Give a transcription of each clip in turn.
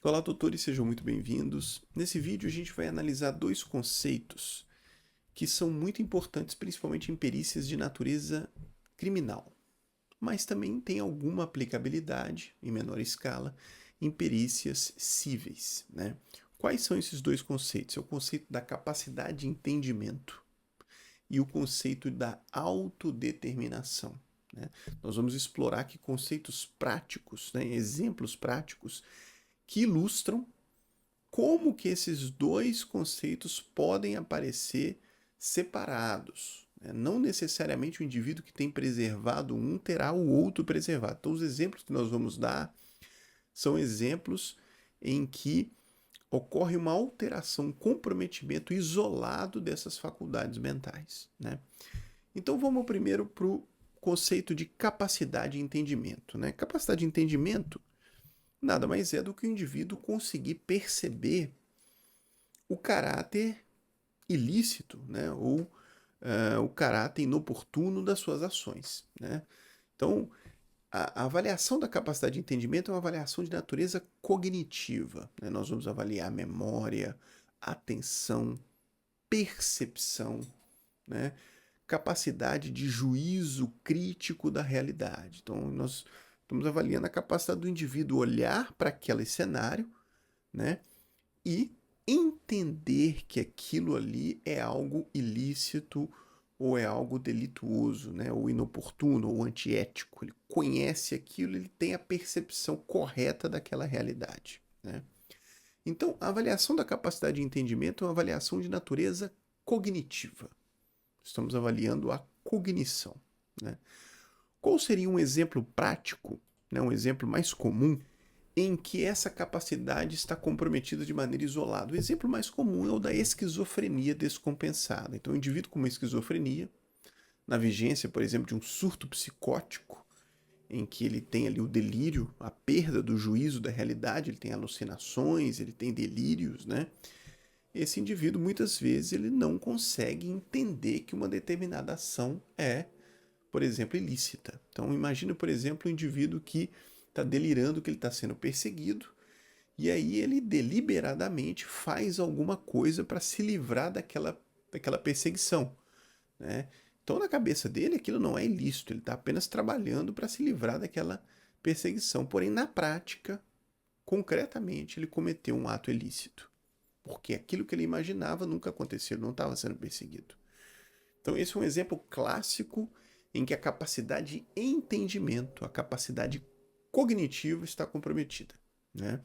Olá, doutores, sejam muito bem-vindos. Nesse vídeo, a gente vai analisar dois conceitos que são muito importantes, principalmente em perícias de natureza criminal, mas também tem alguma aplicabilidade, em menor escala, em perícias cíveis, né? Quais são esses dois conceitos? É o conceito da capacidade de entendimento e o conceito da autodeterminação, né? Nós vamos explorar aqui conceitos práticos, né? Exemplos práticos que ilustram como que esses dois conceitos podem aparecer separados, né? Não necessariamente o indivíduo que tem preservado um terá o outro preservado. Então, os exemplos que nós vamos dar são exemplos em que ocorre uma alteração, um comprometimento isolado dessas faculdades mentais, né? Então, vamos primeiro para o conceito de capacidade de entendimento, né? Capacidade de entendimento nada mais é do que o indivíduo conseguir perceber o caráter ilícito, né, ou o caráter inoportuno das suas ações, né? Então, a avaliação da capacidade de entendimento é uma avaliação de natureza cognitiva, né? Nós vamos avaliar a memória, atenção, percepção, né? Capacidade de juízo crítico da realidade. Então, nós estamos avaliando a capacidade do indivíduo olhar para aquele cenário, né, e entender que aquilo ali é algo ilícito ou é algo delituoso, né, ou inoportuno ou antiético. Ele conhece aquilo, ele tem a percepção correta daquela realidade, né? Então, a avaliação da capacidade de entendimento é uma avaliação de natureza cognitiva. Estamos avaliando a cognição, né? Qual seria um exemplo prático, né, um exemplo mais comum em que essa capacidade está comprometida de maneira isolada? O exemplo mais comum é o da esquizofrenia descompensada. Então, o indivíduo com uma esquizofrenia, na vigência, por exemplo, de um surto psicótico, em que ele tem ali o delírio, a perda do juízo da realidade, ele tem alucinações, ele tem delírios, né? Esse indivíduo, muitas vezes, ele não consegue entender que uma determinada ação é, por exemplo, ilícita. Então, imagina, por exemplo, um indivíduo que está delirando que ele está sendo perseguido, e aí ele deliberadamente faz alguma coisa para se livrar daquela perseguição, né? Então, na cabeça dele, aquilo não é ilícito, ele está apenas trabalhando para se livrar daquela perseguição. Porém, na prática, concretamente, ele cometeu um ato ilícito, porque aquilo que ele imaginava nunca aconteceu, ele não estava sendo perseguido. Então, esse é um exemplo clássico em que a capacidade de entendimento, a capacidade cognitiva está comprometida, né?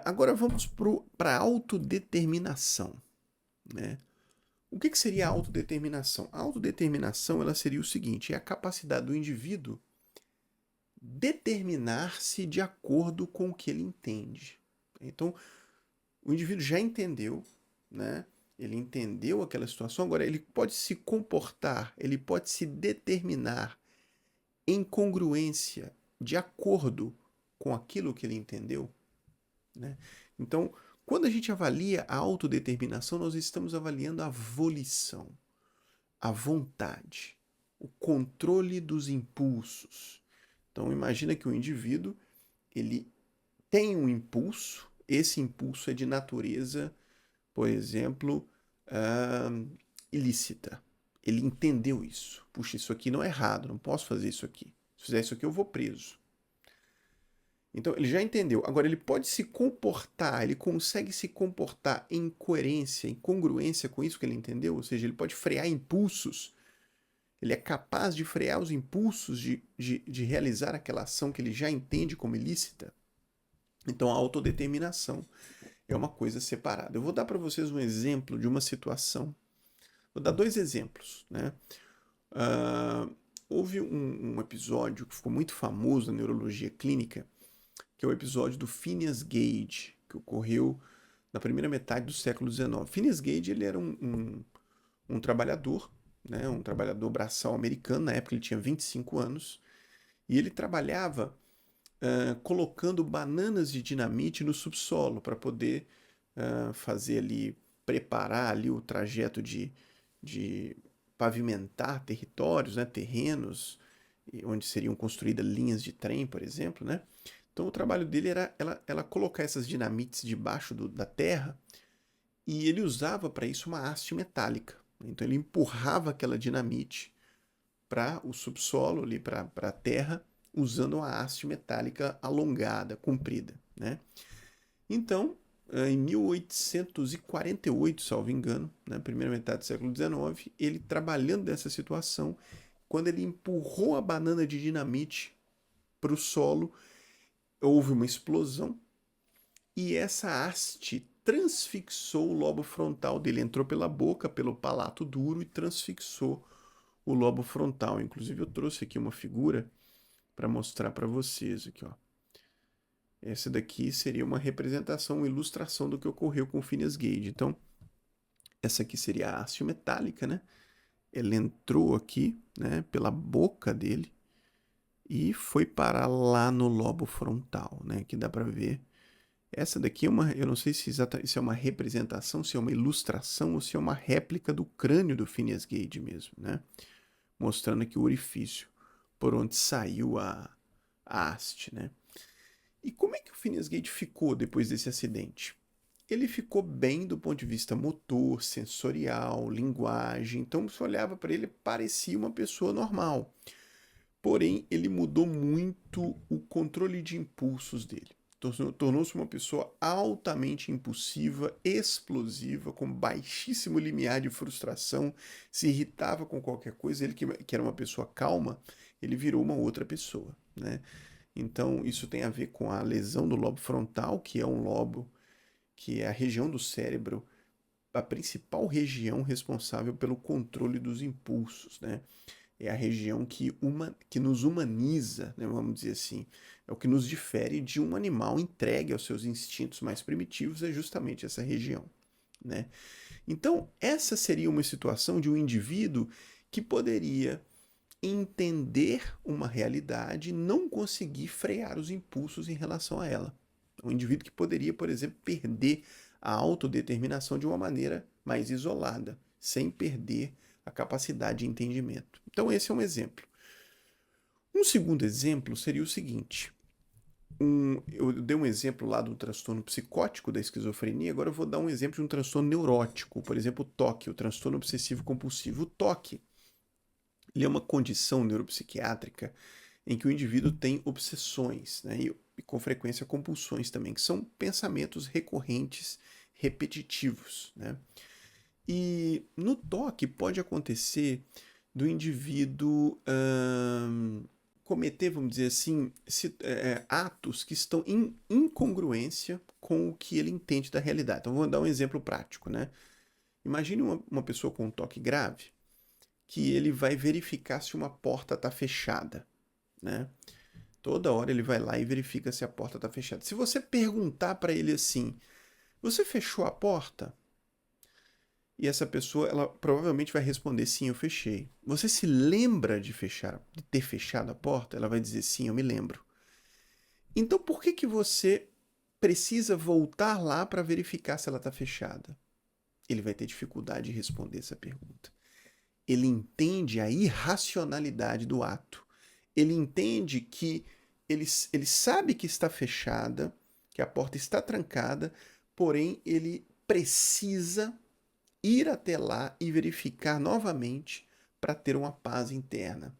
Agora vamos para a autodeterminação, né? O que seria a autodeterminação? A autodeterminação ela seria o seguinte: é a capacidade do indivíduo determinar-se de acordo com o que ele entende. Então, o indivíduo já entendeu, né? Ele entendeu aquela situação, agora ele pode se comportar, ele pode se determinar em congruência, de acordo com aquilo que ele entendeu, né? Então, quando a gente avalia a autodeterminação, nós estamos avaliando a volição, a vontade, o controle dos impulsos. Então, imagina que o indivíduo ele tem um impulso, esse impulso é de natureza, por exemplo, ilícita. Ele entendeu isso. Puxa, isso aqui não é errado, não posso fazer isso aqui. Se fizer isso aqui, eu vou preso. Então ele já entendeu. Agora ele pode se comportar, ele consegue se comportar em coerência, em congruência com isso que ele entendeu, ou seja, ele pode frear impulsos, ele é capaz de frear os impulsos de realizar aquela ação que ele já entende como ilícita. Então a autodeterminação é uma coisa separada. Eu vou dar para vocês um exemplo de uma situação. Vou dar dois exemplos, né? Houve um episódio que ficou muito famoso na neurologia clínica, que é o episódio do Phineas Gage, que ocorreu na primeira metade do século XIX. Phineas Gage ele era um trabalhador, né, um trabalhador braçal americano, na época ele tinha 25 anos, e ele trabalhava colocando bananas de dinamite no subsolo para poder fazer ali, preparar ali o trajeto de pavimentar territórios, né, terrenos, onde seriam construídas linhas de trem, por exemplo, né? Então o trabalho dele era ela colocar essas dinamites debaixo da terra e ele usava para isso uma haste metálica. Então ele empurrava aquela dinamite para o subsolo, ali para a terra, usando uma haste metálica alongada, comprida, né? Então, em 1848, salvo engano, na primeira metade do século XIX, ele trabalhando dessa situação, quando ele empurrou a banana de dinamite para o solo, houve uma explosão e essa haste transfixou o lobo frontal dele. Entrou pela boca, pelo palato duro e transfixou o lobo frontal. Inclusive eu trouxe aqui uma figura para mostrar para vocês aqui, ó. Essa daqui seria uma representação, uma ilustração do que ocorreu com o Phineas Gage. Então, essa aqui seria a haste metálica, né? Ela entrou aqui, né, pela boca dele e foi parar lá no lobo frontal, né? Que dá para ver. Essa daqui é uma, eu não sei se é uma representação, se é uma ilustração ou se é uma réplica do crânio do Phineas Gage mesmo, né? Mostrando aqui o orifício por onde saiu a haste, né? E como é que o Phineas Gage ficou depois desse acidente? Ele ficou bem do ponto de vista motor, sensorial, linguagem. Então, se olhava para ele, parecia uma pessoa normal. Porém, ele mudou muito o controle de impulsos dele. Tornou-se uma pessoa altamente impulsiva, explosiva, com baixíssimo limiar de frustração, se irritava com qualquer coisa. Ele, que era uma pessoa calma, ele virou uma outra pessoa, né? Então, isso tem a ver com a lesão do lobo frontal, que é um lobo, que é a região do cérebro, a principal região responsável pelo controle dos impulsos, né? É a região que nos humaniza, né, vamos dizer assim. É o que nos difere de um animal entregue aos seus instintos mais primitivos, é justamente essa região, né? Então, essa seria uma situação de um indivíduo que poderia entender uma realidade e não conseguir frear os impulsos em relação a ela. Um indivíduo que poderia, por exemplo, perder a autodeterminação de uma maneira mais isolada, sem perder a capacidade de entendimento. Então, esse é um exemplo. Um segundo exemplo seria o seguinte: eu dei um exemplo lá do transtorno psicótico da esquizofrenia, agora eu vou dar um exemplo de um transtorno neurótico, por exemplo, o TOC, o transtorno obsessivo compulsivo. O TOC, ele é uma condição neuropsiquiátrica em que o indivíduo tem obsessões, né, e com frequência compulsões também, que são pensamentos recorrentes, repetitivos, né? E no TOC pode acontecer do indivíduo cometer, vamos dizer assim, atos que estão em incongruência com o que ele entende da realidade. Então, vou dar um exemplo prático, né? Imagine uma pessoa com um TOC grave que ele vai verificar se uma porta está fechada, né? Toda hora ele vai lá e verifica se a porta está fechada. Se você perguntar para ele assim, você fechou a porta? E essa pessoa, ela provavelmente vai responder, sim, eu fechei. Você se lembra de ter fechado a porta? Ela vai dizer, sim, eu me lembro. Então por que você precisa voltar lá para verificar se ela está fechada? Ele vai ter dificuldade de responder essa pergunta. Ele entende a irracionalidade do ato. Ele entende que ele sabe que está fechada, que a porta está trancada, porém ele precisa ir até lá e verificar novamente para ter uma paz interna.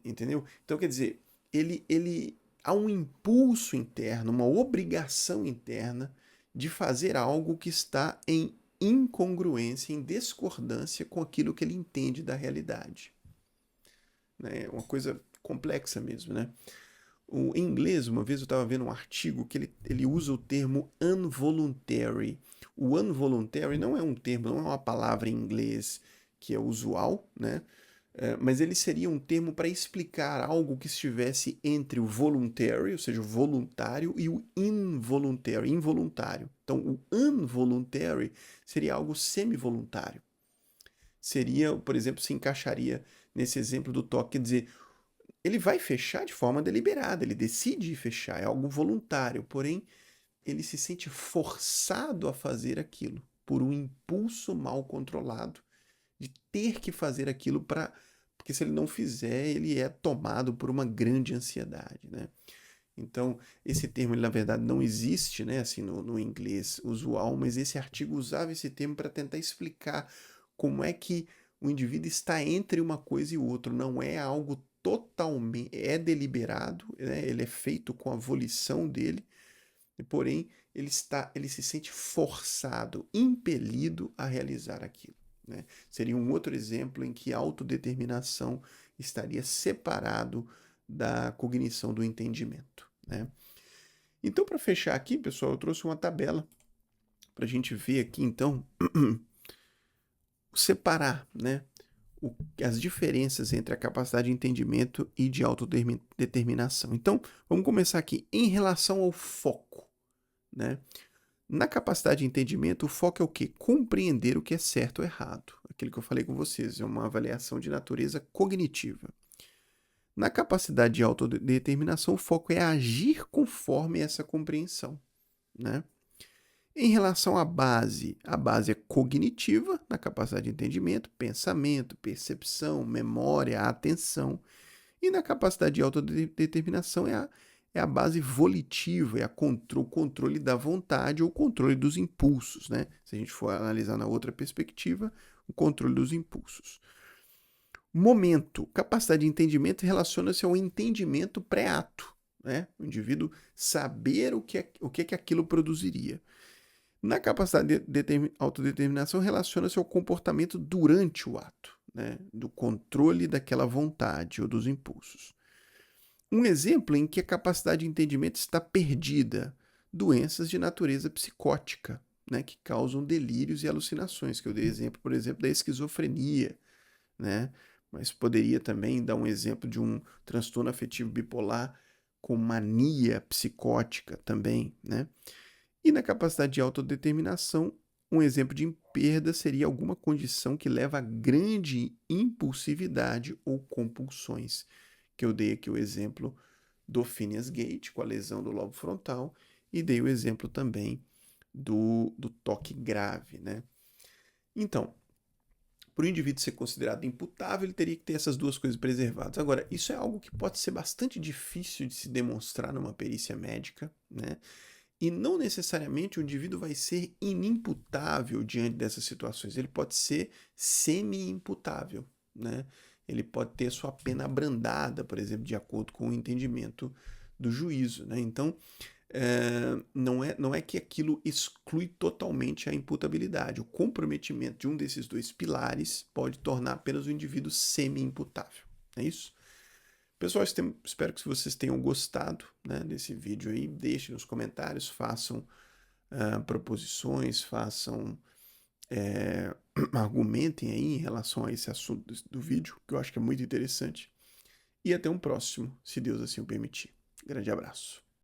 Entendeu? Então, quer dizer, ele há um impulso interno, uma obrigação interna de fazer algo que está em incongruência, em discordância com aquilo que ele entende da realidade. É uma coisa complexa mesmo, né? Em inglês, uma vez eu estava vendo um artigo que ele usa o termo involuntary. O involuntary não é um termo, não é uma palavra em inglês que é usual, né? Mas ele seria um termo para explicar algo que estivesse entre o voluntary, ou seja, o voluntário, e o involuntário. Então, o involuntary seria algo semi-voluntário. Seria, por exemplo, se encaixaria nesse exemplo do toque, quer dizer, ele vai fechar de forma deliberada, ele decide fechar, é algo voluntário, porém ele se sente forçado a fazer aquilo por um impulso mal controlado de ter que fazer aquilo porque se ele não fizer, ele é tomado por uma grande ansiedade, né? Então, esse termo, ele, na verdade, não existe, né, assim, no inglês usual, mas esse artigo usava esse termo para tentar explicar como é que o indivíduo está entre uma coisa e outra. Não é algo totalmente, é deliberado, né, ele é feito com a volição dele, porém, ele se sente forçado, impelido a realizar aquilo. Né? Seria um outro exemplo em que a autodeterminação estaria separado da cognição do entendimento. Né? Então, para fechar aqui, pessoal, eu trouxe uma tabela para a gente ver aqui, então, separar, né, as diferenças entre a capacidade de entendimento e de autodeterminação. Então, vamos começar aqui em relação ao foco. Né? Na capacidade de entendimento, o foco é o quê? Compreender o que é certo ou errado. Aquilo que eu falei com vocês, é uma avaliação de natureza cognitiva. Na capacidade de autodeterminação, o foco é agir conforme essa compreensão. Né? Em relação à base, a base é cognitiva, na capacidade de entendimento, pensamento, percepção, memória, atenção. E na capacidade de autodeterminação é a base volitiva, é o controle da vontade ou o controle dos impulsos. Né? Se a gente for analisar na outra perspectiva, o controle dos impulsos. Momento, capacidade de entendimento relaciona-se ao entendimento pré-ato. Né? O indivíduo saber o que é que aquilo produziria. Na capacidade de autodeterminação, relaciona-se ao comportamento durante o ato, né? Do controle daquela vontade ou dos impulsos. Um exemplo em que a capacidade de entendimento está perdida: doenças de natureza psicótica, né? Que causam delírios e alucinações, que eu dei exemplo, por exemplo, da esquizofrenia, né? Mas poderia também dar um exemplo de um transtorno afetivo bipolar com mania psicótica também, né? E na capacidade de autodeterminação, um exemplo de perda seria alguma condição que leva a grande impulsividade ou compulsões, que eu dei aqui o exemplo do Phineas Gage, com a lesão do lobo frontal, e dei o exemplo também do toque grave. Né? Então, para o indivíduo ser considerado imputável, ele teria que ter essas duas coisas preservadas. Agora, isso é algo que pode ser bastante difícil de se demonstrar numa perícia médica, né? E não necessariamente o indivíduo vai ser inimputável diante dessas situações. Ele pode ser semi-imputável, né? Ele pode ter sua pena abrandada, por exemplo, de acordo com o entendimento do juízo, né? Então, não é que aquilo exclui totalmente a imputabilidade. O comprometimento de um desses dois pilares pode tornar apenas o indivíduo semi-imputável. É isso? Pessoal, espero que vocês tenham gostado, né, desse vídeo aí. Deixem nos comentários, façam proposições, argumentem aí em relação a esse assunto do vídeo, que eu acho que é muito interessante. E até um próximo, se Deus assim o permitir. Grande abraço.